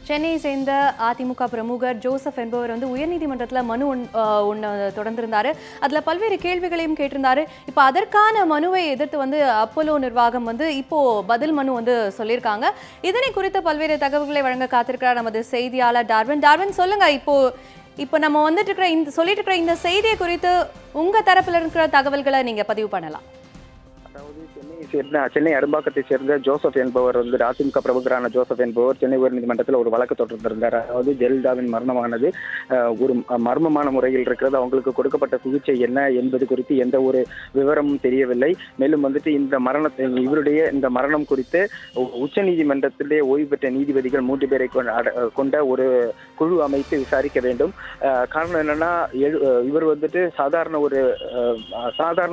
சென்னையை சேர்ந்த அதிமுக பிரமுகர் ஜோசப் என்பவர் வந்து உயர்நீதிமன்றத்தில் மனு ஒன்று தொடர்ந்திருந்தாரு. அதில் பல்வேறு கேள்விகளையும் கேட்டிருந்தாரு. இப்போ அதற்கான மனுவை எதிர்த்து வந்து அப்போலோ நிர்வாகம் வந்து இப்போ பதில் மனு வந்து சொல்லியிருக்காங்க. இதனை குறித்த பல்வேறு தகவல்களை வழங்க காத்திருக்கிறார் நமது செய்தியாளர் டார்வின். டார்வின், சொல்லுங்க, இப்போ நம்ம வந்துட்டு இருக்கிற சொல்லிட்டு இருக்கிற இந்த செய்தியை குறித்து உங்க தரப்புல இருக்கிற தகவல்களை நீங்க பதிவு பண்ணலாம். அதாவது சென்னை அரும்பாக்கத்தை சேர்ந்த ஜோசப் என்பவர் வந்து அதிமுக பிரமுகரான ஜோசப் என்பவர் சென்னை உயர்நீதிமன்றத்தில் ஒரு வழக்கு தொடர்ந்திருந்தார். அதாவது ஜெயலலிதாவின் மரணமானது ஒரு மர்மமான முறையில் இருக்கிறது. அவங்களுக்கு கொடுக்கப்பட்ட சிகிச்சை என்ன என்பது குறித்து எந்த ஒரு விவரமும் தெரியவில்லை. மேலும் வந்துட்டு இவருடைய இந்த மரணம் குறித்து உச்ச நீதிமன்றத்திலே ஓய்வு பெற்ற நீதிபதிகள் 3 பேரை கொண்ட ஒரு குழு அமைத்து விசாரிக்க வேண்டும். காரணம் என்னன்னா, இவர் வந்துட்டு சாதாரண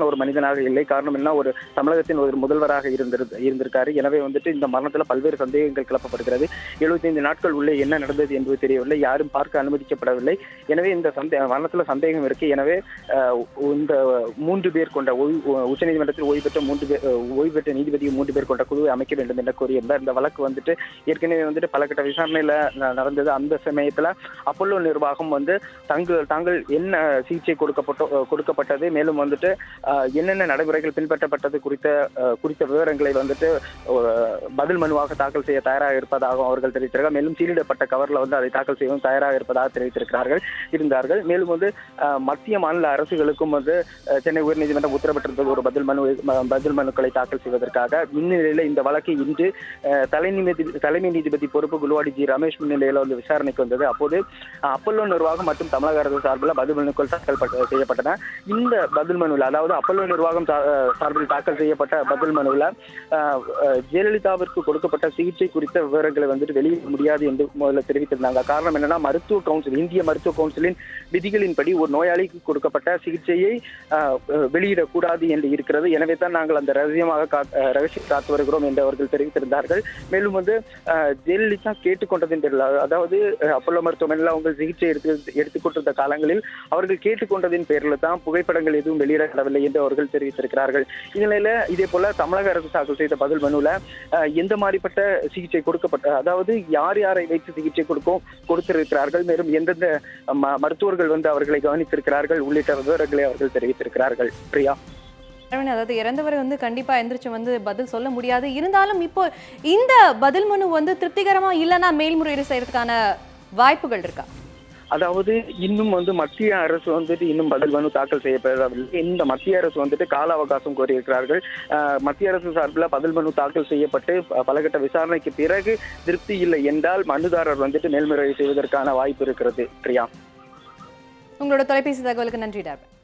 ஒரு மனிதனாக இல்லை. காரணம் என்ன, ஒரு தமிழகத்தின் ஒரு முதல்வராக இருந்திருக்காரு. எனவே வந்துட்டு இந்த மரணத்துல பல்வேறு சந்தேகங்கள் கிளப்பப்படுகிறது. 75 நாட்கள் உள்ளே என்ன நடந்தது என்பது தெரியவில்லை. யாரும் பார்க்க அனுமதிக்கப்படவில்லை. எனவே இந்த மரணத்துல சந்தேகம் இருக்கு. எனவே இந்த 3 பேர் கொண்ட உச்சநீதிமன்றத்தில் ஓய்வு பெற்ற நீதிபதி 3 பேர் கொண்ட குழுவை அமைக்க வேண்டும் என்று கூறியிருந்தார். இந்த வழக்கு வந்துட்டு ஏற்கனவே வந்துட்டு பல கட்ட விசாரணையில நடந்தது. அந்த சமயத்துல அப்போலோ நிர்வாகம் வந்து தாங்கள் என்ன சிகிச்சை கொடுக்கப்பட்டது, மேலும் வந்துட்டு என்னென்ன நடைமுறைகள் பின்பற்றப்பட்டது குறித்த விவரங்களை வந்துட்டு பதில் மனுவாக தாக்கல் செய்ய தயாராக இருப்பதாக அவர்கள் தெரிவித்தார்கள். மேலும் சீலிடப்பட்ட கவர்ல வந்து அதை தாக்கல் செய்யவும் தயாராக இருப்பதாக தெரிவித்திருந்தார்கள். மேலும் வந்து மத்திய மாநில அரசுகளுக்கும் வந்து சென்னை உயர்நீதிமன்றம் உத்தரவிட்டிருந்தது ஒரு பதில் மனுக்களை தாக்கல் செய்வதற்காக. இந்நிலையில இந்த வழக்கு இன்று தலைமை நீதிபதி பொறுப்பு குலுவாடி ஜி ரமேஷ் முன்னிலையில வந்து விசாரணைக்கு வந்தது. அப்போது அப்போலோ நிர்வாகம் மற்றும் தமிழக அரசு சார்பில் பதில் மனுக்கள் தாக்கல் செய்யப்பட்டன. இந்த பதில் மனுவில், அதாவது அப்போலோ நிர்வாகம் சார்பில் தாக்கல் செய்யப்பட்ட பதில் மனுவில் ஜெயலலிதாவிற்கு கொடுக்கப்பட்ட சிகிச்சை குறித்த விவரங்களை வந்துட்டு வெளியிட முடியாது என்று முதல்ல தெரிவித்திருந்தாங்க. காரணம் என்னன்னா, இந்திய மருத்துவ கவுன்சிலின் விதிகளின்படி ஒரு நோயாளிக்கு கொடுக்கப்பட்ட சிகிச்சையை வெளியிடக்கூடாது என்று இருக்கிறது. எனவே தான் நாங்கள் அந்த ரகசியம் காத்து வருகிறோம் என்று அவர்கள் தெரிவித்திருந்தார்கள். மேலும் வந்து ஜெயலலிதா கேட்டுக்கொண்டதின் பேரில், அதாவது அப்போலோ மருத்துவமனையில் அவங்க சிகிச்சை எடுத்துக்கொண்டிருந்த காலங்களில் அவர்கள் கேட்டுக்கொண்டதின் பேரில் தான் புகைப்படங்கள் எதுவும் வெளியிடப்படவில்லை என்று அவர்கள் தெரிவித்திருக்கிறார்கள். இந்நிலையில இதே போல தமிழக அரசு தாக்கல் செய்த பதில் மனுல எந்த மாதிரிப்பட்ட சிகிச்சை அதாவது யாரை வைத்து சிகிச்சை கொடுத்திருக்கிறார்கள், மேலும் எந்தெந்த மருத்துவர்கள் வந்து அவர்களை கவனித்திருக்கிறார்கள் உள்ளிட்ட விவரங்களை அவர்கள் தெரிவித்திருக்கிறார்கள். பிரியா, அதாவது இறந்தவரை வந்து கண்டிப்பா எந்திரிச்சு வந்து பதில் சொல்ல முடியாது. இருந்தாலும் இப்போ இந்த பதில் மனு வந்து திருப்திகரமா இல்லைன்னா மேல்முறையீடு செய்யறதுக்கான வாய்ப்புகள் இருக்கா? அதாவது இன்னும் வந்து மத்திய அரசு வந்துட்டு இன்னும் பதில் மனு தாக்கல் செய்யப்படவில்லை. இந்த மத்திய அரசு வந்துட்டு கால அவகாசம் கோரியிருக்கிறார்கள். மத்திய அரசு சார்பில் பதில் மனு தாக்கல் செய்யப்பட்டு பலகட்ட விசாரணைக்கு பிறகு திருப்தி இல்லை என்றால் மனுதாரர் வந்துட்டு மேல்முறையீடு செய்வதற்கான வாய்ப்பு இருக்கிறது. பிரியா, உங்களோட தொலைபேசி தகவலுக்கு நன்றி டாக்டர்.